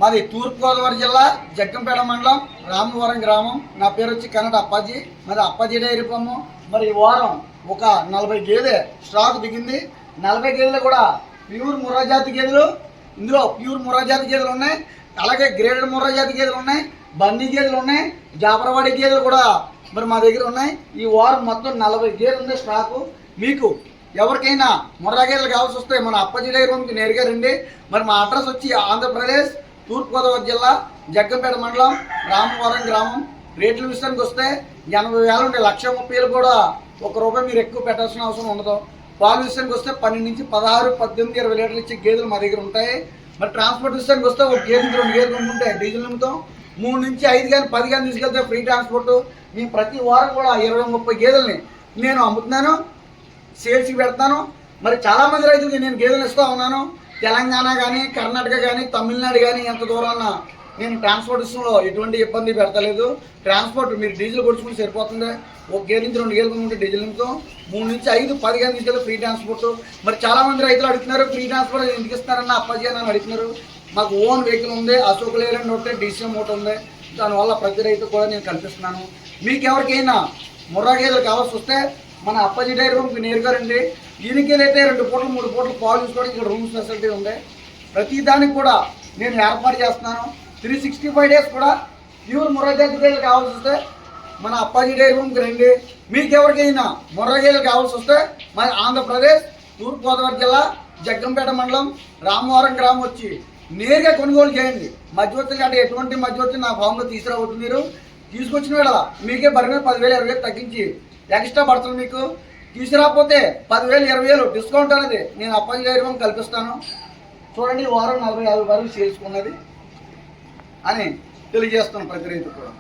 మాది తూర్పుగోదావరి జిల్లా జగ్గంపేట మండలం రామవరం గ్రామం. నా పేరు వచ్చి కన్నడ అప్పాజీ. మరి అప్పాజీ డైరీ ఫామ్. మరి ఈ వారం ఒక 40 గేదె స్టాక్ దిగింది. 40 గేదెలు కూడా ప్యూర్ ముర్రా జాతి గేదెలు. ఇందులో ప్యూర్ ముర్రా జాతి గేదెలు ఉన్నాయి, అలాగే గ్రేడెడ్ ముర్రా జాతి గేదెలు ఉన్నాయి, బన్నీ గేదెలు ఉన్నాయి, జాఫరవాడి గేదెలు కూడా మరి మా దగ్గర ఉన్నాయి. ఈ వారం మొత్తం 40 గేదెలు ఉంది స్టాకు. మీకు ఎవరికైనా ముర్రా గేదెలు కావాల్సి వస్తే మన అప్పాజీ డైరీ ఫామ్కి నేరుగా రండి. మరి మా అడ్రస్ వచ్చి ఆంధ్రప్రదేశ్ తూర్పుగోదావరి జిల్లా జగ్గంపేట మండలం రామవరం గ్రామం. రేట్ల విషయానికి వస్తే 80,000 ఉంటే 1,30,000 కూడా ₹1 మీరు ఎక్కువ పెట్టాల్సిన అవసరం ఉండదు. పాలు విషయానికి వస్తే 12 నుంచి 16, 18, 20 లీటర్లు ఇచ్చే గేదెలు మా దగ్గర ఉంటాయి. మరి ట్రాన్స్పోర్ట్ విషయానికి వస్తే ఒక గేదె 2 గేదెలు ఉంటుంటాయి డీజిల్ నిమిత్తం. 3 నుంచి 5 కానీ 10 కానీ తీసుకెళ్తే ఫ్రీ ట్రాన్స్పోర్ట్. మేము ప్రతి వారం కూడా 20-30 గేదెల్ని నేను అమ్ముతున్నాను, సేల్స్కి పెడతాను. మరి చాలామంది రైతులకి నేను గేదెలు ఇస్తూ ఉన్నాను. తెలంగాణ కానీ, కర్ణాటక కానీ, తమిళనాడు కానీ ఎంత దూరాన్న నేను ట్రాన్స్పోర్ట్ విషయంలో ఎటువంటి ఇబ్బంది పెడతలేదు. ట్రాన్స్పోర్ట్ మీరు డీజిల్ కొడుచుకుంటే సరిపోతుంది. ఒక గేదె నుంచి 2 గేదెలు ఉంటే డీజిల్ నిమిత్తం. 3 నుంచి 5, 10 కానీ తీసుకెళ్ళి ఫ్రీ ట్రాన్స్పోర్ట్. మరి చాలామంది రైతులు అడుగుతున్నారు, ఫ్రీ ట్రాన్స్పోర్ట్ ఎందుకు ఇస్తారన్న అప్పాజీ అని అడుగుతున్నారు. మాకు ఓన్ వెహికల్ ఉంది, అశోక్ లేలాండ్ ఒకటి, DCM ఒకటి ఉంది. దానివల్ల ప్రతి రైతు కూడా నేను కల్పిస్తున్నాను. మీకు ఎవరికైనా ముర్రా గేదెలు కావాల్సి వస్తే మన అప్పాజీ డైరీ ఫామ్కి నేరుగా రండి. దీనికేదైతే 2 పూటలు 3 పూటలు పాలు తీసుకోవడానికి ఇక్కడ రూమ్స్ ఫెసిలిటీ ఉంది. ప్రతి దానికి కూడా నేను ఏర్పాటు చేస్తున్నాను. 365 డేస్ కూడా ప్యూర్ ముర్రా జాతి గేదెలు కావాల్సి వస్తే మన అప్పాజీ డైరీ ఫామ్కి రండి. మీకు ఎవరికైనా ముర్రా గేదెలు కావాల్సి వస్తే మన ఆంధ్రప్రదేశ్ తూర్పుగోదావరి జిల్లా జగ్గంపేట మండలం రామవరం గ్రామం వచ్చి నేరుగా కొనుగోలు చేయండి. మధ్యవర్తులు అంటే ఎటువంటి మధ్యవర్తులు నా ఫామ్లో తీసుకురావద్దు. మీరు తీసుకొచ్చిన వేళ మీకే బరిగా 10,000, 20,000 తగ్గించి ఎక్స్ట్రా పడుతుంది. మీకు తీసుకురాకపోతే 10,000, 20,000 డిస్కౌంట్ అనేది నేను అప్పాజీ డైరీ ఫామ్ కల్పిస్తాను. చూడండి, వారం 40-50 వరకు చేసుకున్నది అని తెలియజేస్తున్నాను ప్రతి రైతు కూడా.